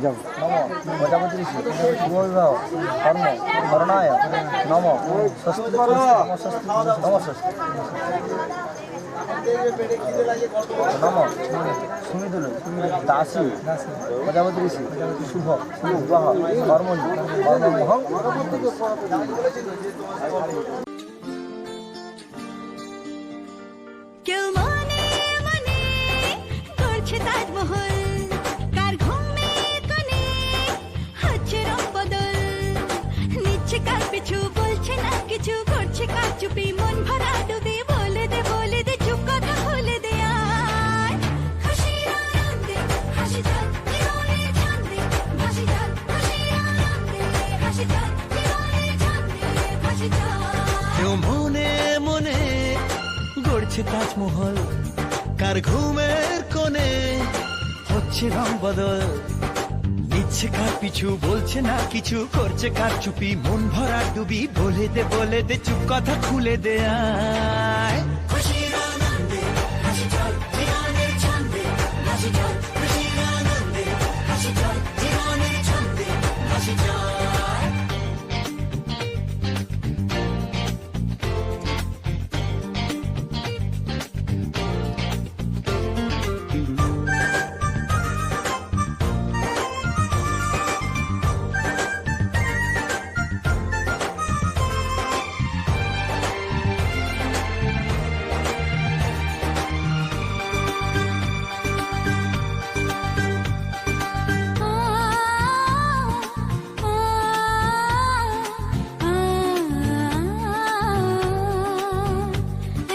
যাও নম প্রজাপতি ঋষি শুভবিবাহ কর্ম করণায় নম স্বস্তি নম স্বস্তি নম সুমিদুল দাসী প্রজাপতি ঋষি শুভ বিবাহ কর্মণি কর্মমোহং। কেউ মনে মনে করছে তাজমহল, কার ঘুমে কোণে হচ্ছে রং বদল, নিচ্ছে কার পিছু বলছে না কিছু, করছে কার চুপি মন ভরা ডুবে, বলে দে চুপ কথা খুলে দে আয়। খুশির আনন্দে হাসি যাক জীবনের ছন্দে ভাসি যাক, খুশির আনন্দে হাসি যাক জীবনের ছন্দে ভাসি যাক। কেউ মনে মনে গড়ছে তাজমহল, কার ঘুমের কোণে হচ্ছে রং বদল, নিচ্ছে কার পিছু বলছে না কিছু, করছে কার চুপি মন ভরা ডুবি, বলে দে চুপ কথা খুলে দে আয়। খুশির আনন্দে হাসি যাক জীবনের ছন্দে ভাসি যাক, খুশির আনন্দে হাসি যাক জীবনের ছন্দে ভাসি যাক।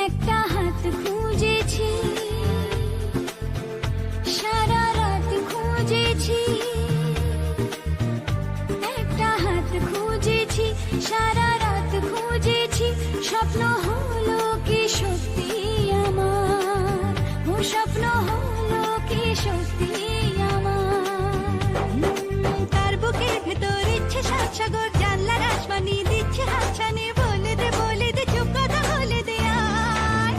একটা হাত খুঁজেছি, সারা রাত খুঁজেছি, একটা হাত খুঁজেছি, সারা রাত খুঁজেছি, স্বপ্ন হলো কি সত্যি আমার, ও স্বপ্ন হলো কি সত্যি আমার। তার বুকের ভেতর ইচ্ছে সাত সাগর, জানলার আসমানি দিচ্ছে হাতছানি, বলে দে চুপ কথা বলে দে আয়।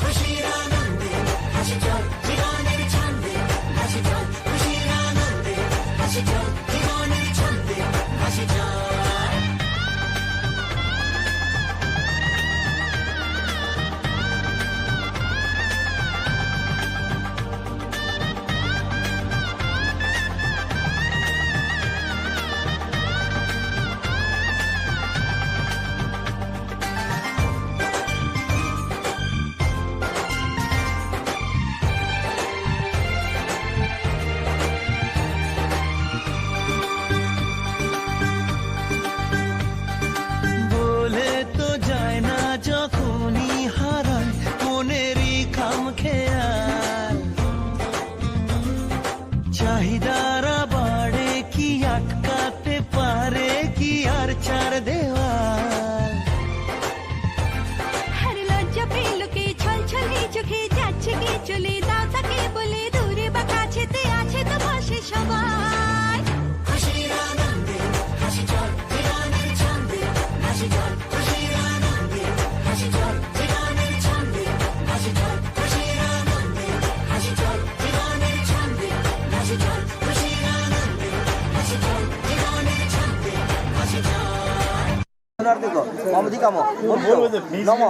খুশির আনন্দে হাসি যাক জীবনের ছন্দে ভাসি যাক, খুশির আনন্দে হাসি যাক জীবনের ছন্দে ভাসি যাক। বলে তো যায় না যখনই হারায় মনেরই খামখেয়াল, চাহিদারা বাড়ে কি আটকাতে পারে কি আর চার দেওয়াল। আর লজ্জা পেল কে ছলছলে চোখে যাচ্ছে কে চলে, দাও তাকে বলে দূরে বা কাছেতে আছে তো পাশে সবাই। খুশির আনন্দে হাসি যাক জীবনের ছন্দে ভাসি যাক, খুশির আনন্দে হাসি যাক জীবনের ছন্দে ভাসি যাক, খুশির আনন্দে হাসি যাক জীবনের ছন্দে ভাসি যাক, খুশির আনন্দে হাসি যাক জীবনের ছন্দে ভাসি যাক। দেখো অমধিকাম নম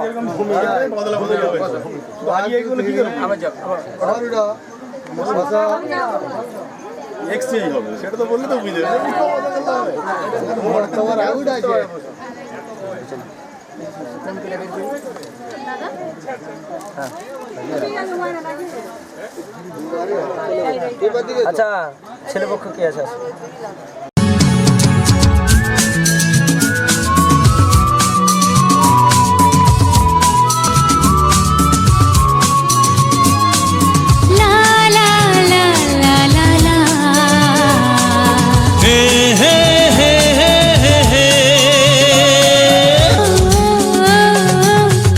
এক্সচেঞ্জ হবে, সেটা তো বললে তো বুঝে তোমার আউট আছে। আচ্ছা ছেলে পক্ষ কে আছে?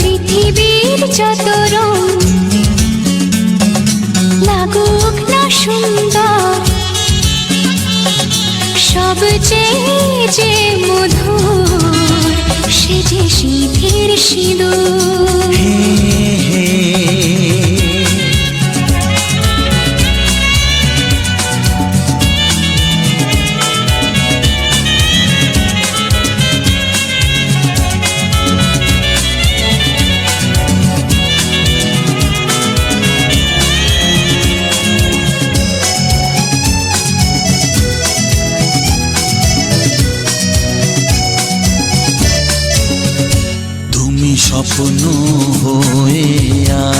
পৃথিবীর যত রং লাগুক না সুন্দর, সবচেয়ে যে মধুর সে যে সিঁথির সিঁদুর। স্বপ্ন হয়ে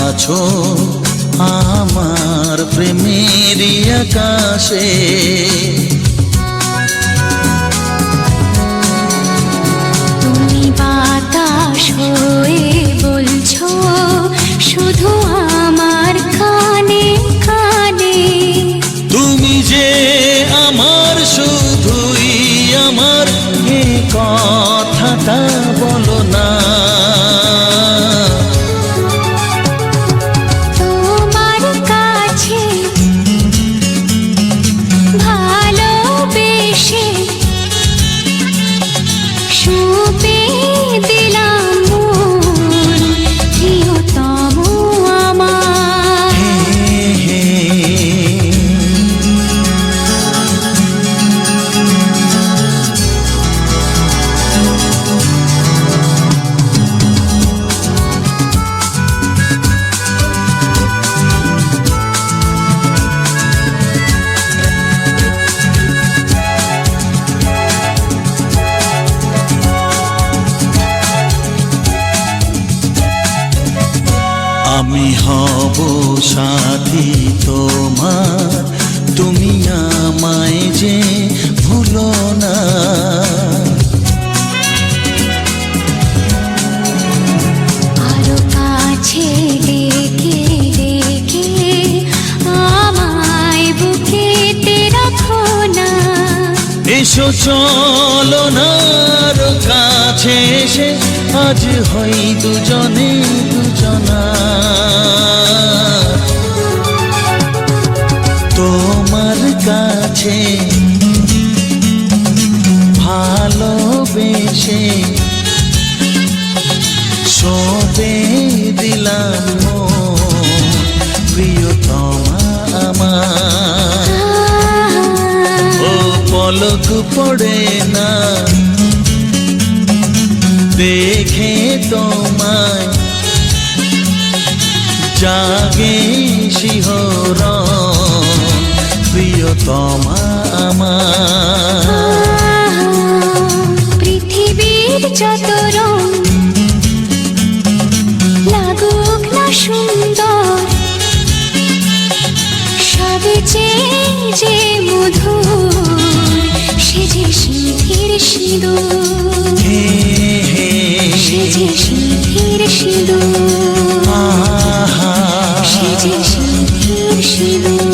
আছো আমার প্রেমের আকাশে। তুমি বাতাস হয়ে বলছো শুধু আমার কানে কানে, তুমি যে আমার শুধুই আমার, এ কথাটা বলো না। তোমার কাছে ভালোবেসে সঁপে দিলাম মন, প্রিয়তম আমার। আমি হব সাথী তোমার, তুমি আমায় যে ভুলো না। আরো কাছে ডেকে ডেকে আমায় বুকেতে রাখো না। এসো চলো না আরো কাছে এসে আজ হই দুজনে দুজনা। তোমার কাছে ভালোবেসে সঁপে দিলাম মন, প্রিয়তমা আমার। ও পলক পড়ে না দেখে তোমায়, জাগে শিহরণ, প্রিয়তমা আমার। পৃথিবীর যত রং লাগুক না সুন্দর, সবে যে মধুর, সে যে সিঁথির সিঁদুর, সে যে সিঁথির সিঁদুর, সে যে সিঁথির সিঁদুর।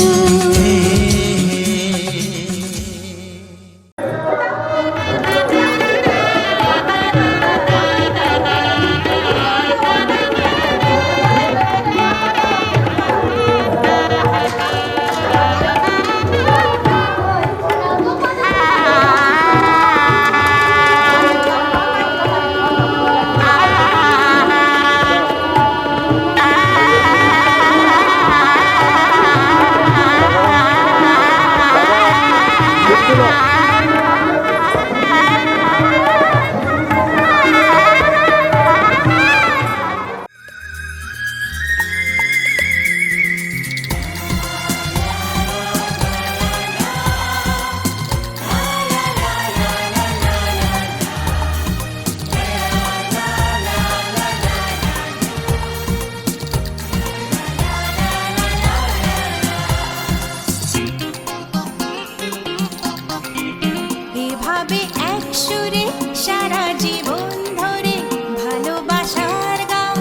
এভাবে এক সুরে সারা জীবন ধরে ভালোবাসার গান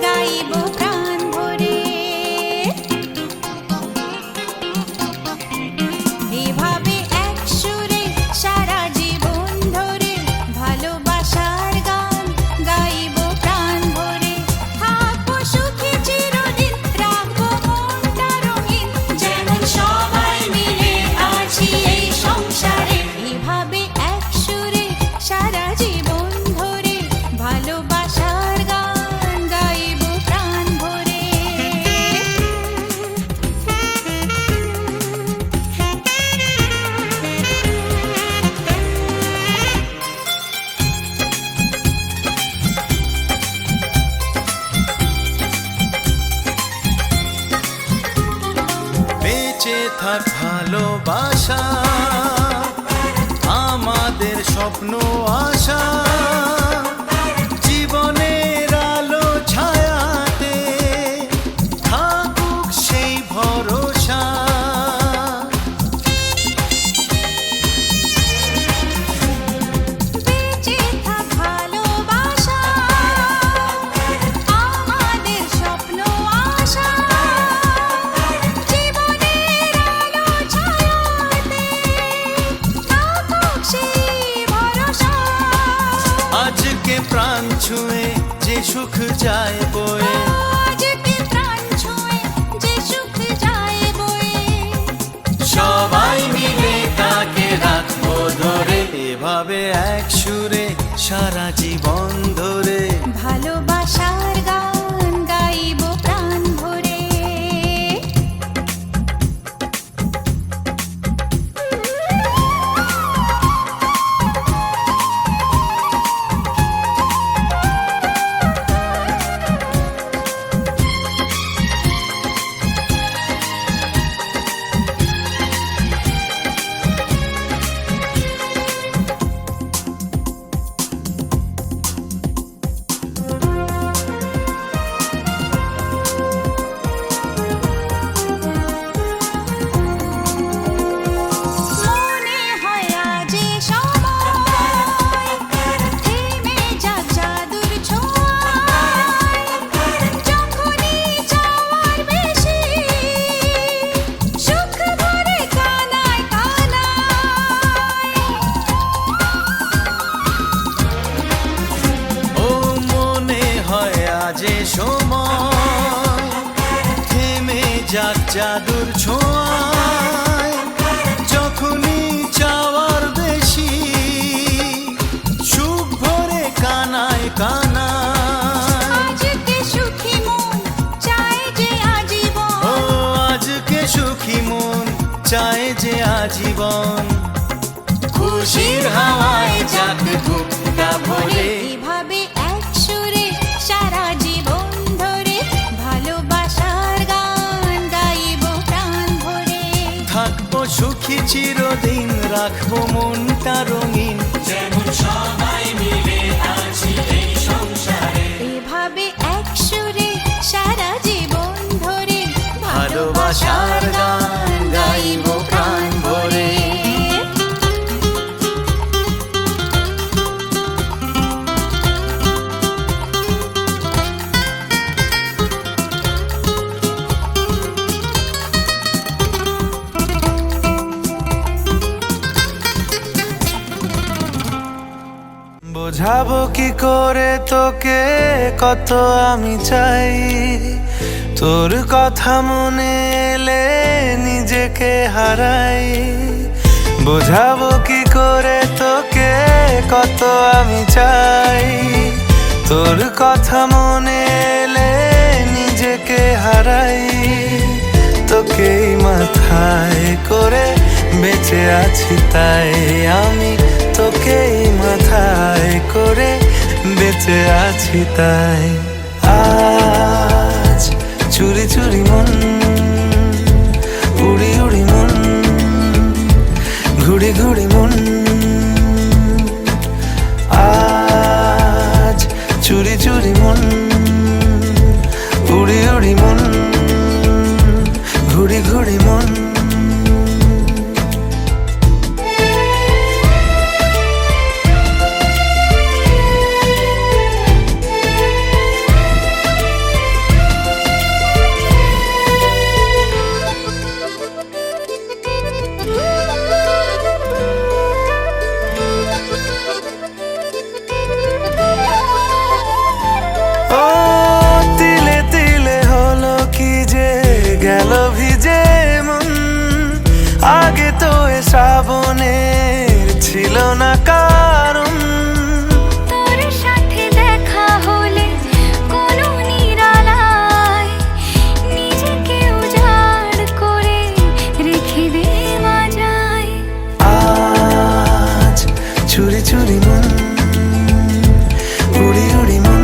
গাইব প্রাণ ভরে। এভাবে এক সুরে সারা জীবন ধরে ভালোবাসার গান গাইব প্রাণ ভরে। থাকবো সুখী চিরদিন, রাখবো মনটা রঙিন, যেমন সবাই মিলে আছি এই সংসারে। এভাবে এক সুরে সারা জীবন ধরে ভালোবাসার গান গাইব প্রাণ ভরে। বেঁচে থাক ভালোবাসা, আমাদের স্বপ্ন আশা, জীবনের আলো সুখ যায় বয়ে। আজকে প্রাণ ছুঁয়ে যে সুখ যায় বয়ে, সবাই মিলে তাকে রাখবো ধরে, এভাবে এক সুরে সারা জীবন ধরে। ভালোবাসার গান গাইব প্রাণ ভরে। মনে হয় আজ এ সময় থেমে যাক জাদুর ছোঁয়ায়, যখনই চাওয়ার বেশি সুখ ভরে কানায় কানায়। ও মনে হয় আজ এ সময় থেমে যাক জাদুর ছোঁয়ায়, যখনই চাওয়ার বেশি সুখ ভরে কানায় কানায়। আজকে সুখী মন চায় যে আজীবন, ও আজকে সুখী মন চায় যে আজীবন, খুশির হাওয়ায় যাক বুকটা ভরে। এভাবে এক সুরে সারা জীবন ধরে ভালোবাসার গান গাইব প্রাণ ভরে। থাকবো সুখী চিরদিন, রাখবো মনটা রঙিন, যেমন সবাই মিলে আছি এই সংসারে। এভাবে এক সুরে সারা জীবন ধরে ভালোবাসার গান গাইব প্রাণ ভরে। বোঝাবো কি করে তোকে কত আমি চাই, তোর কথা মনে এলে নিজেকে হারাই। বোঝাবো কি করে তোকে কত আমি চাই, তোর কথা মনে এলে নিজেকে হারাই। তোকেই মাথায় করে বেঁচে আছি তাই আমি, তোকেই মাথায় করে বেঁচে আছি তাই। আজ চুরি চুরি মন উড়ি উড়ি মন ঘুড়ি ঘুড়ি মন। আজ চুরি চুরি মন উড়ি উড়ি মন ঘুড়ি ঘুড়ি মন। আগে তো এ শ্রাবণের ছিল না কারণ, তোর সাথে দেখা হলে কোনো নিরালায় নিজেকে উজাড় করে রেখে দে মাঝায়। আজ চুরি চুরি মন উড়ি উড়ি মন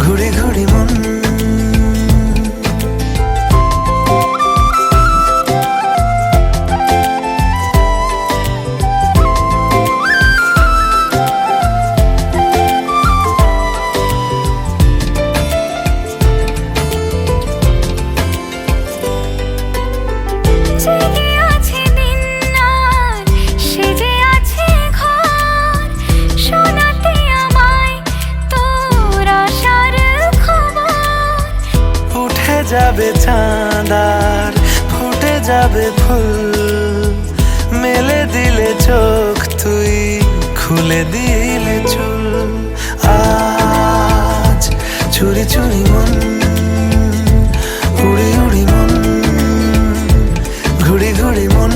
ঘুড়ি ঘুড়ি মন। যাবে চাঁদার ফুটে যাবে ফুল, মেলে দিলে চোখ তুই খুলে দিলে চুল। চুরি চুরি মন উড়ি উড়ি মন ঘুড়ি ঘুড়ি মন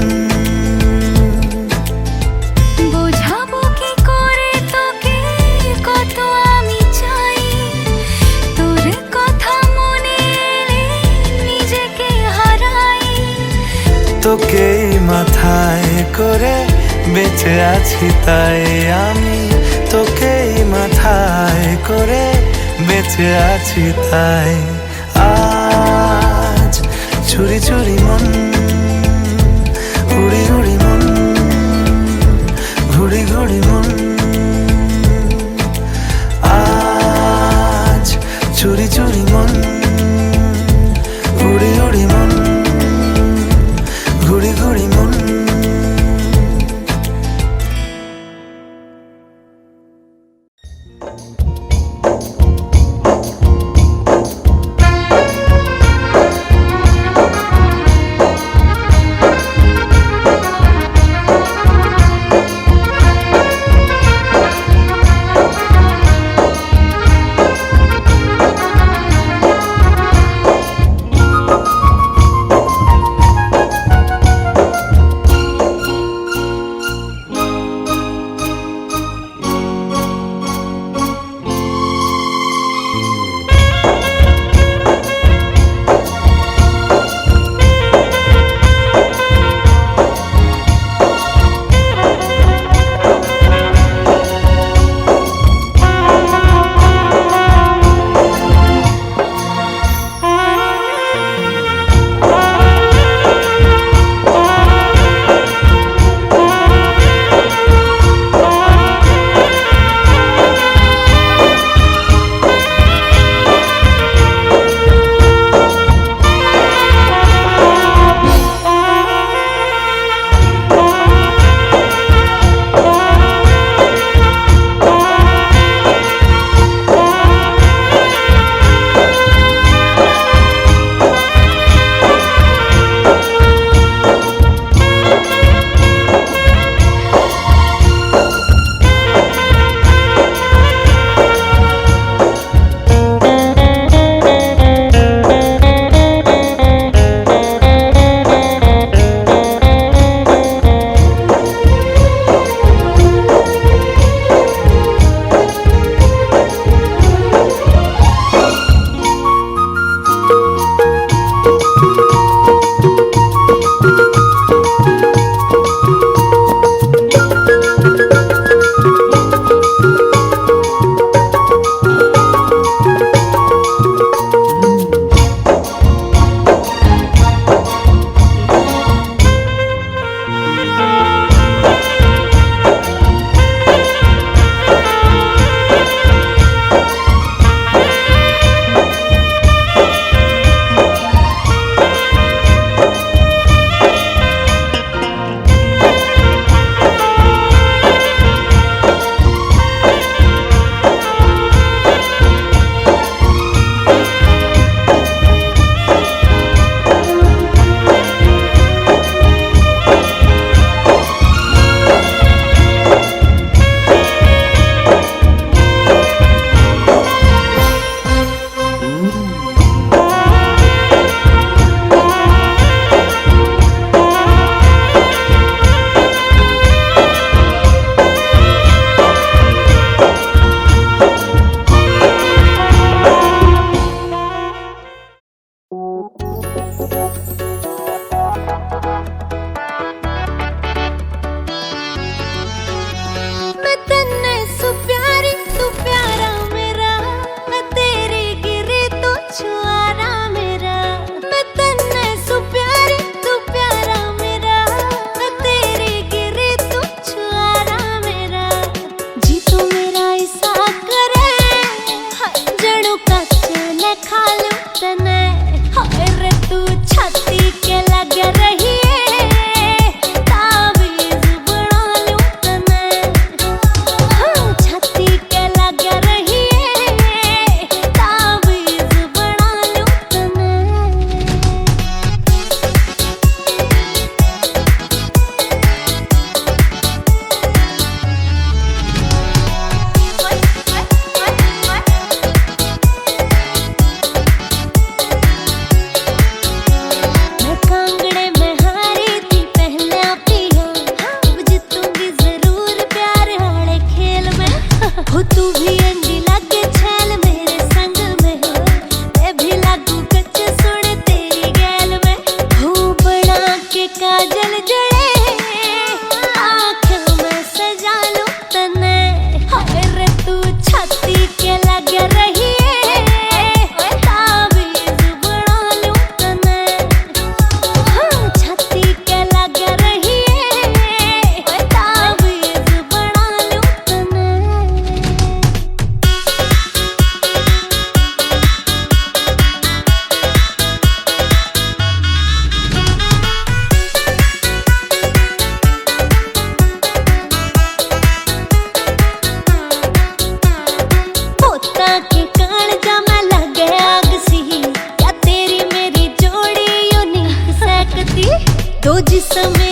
বোঝাবো কি করে তোকে কত আমি চাই তোর কথা মনে এলে নিজেকে হারাই তোকে মাথায় করে বেঁচে আছি তাই আমি তোকে মাথায় করে বেঁচে আছি তাই আজ চুরি চুরি মন উড়ি উড়ি মন ঘুড়ি ঘুড়ি মন আজ চুরি চুরি মন উড়ি উড়ি মন ঘুড়ি ঘুড়ি মন जिसमें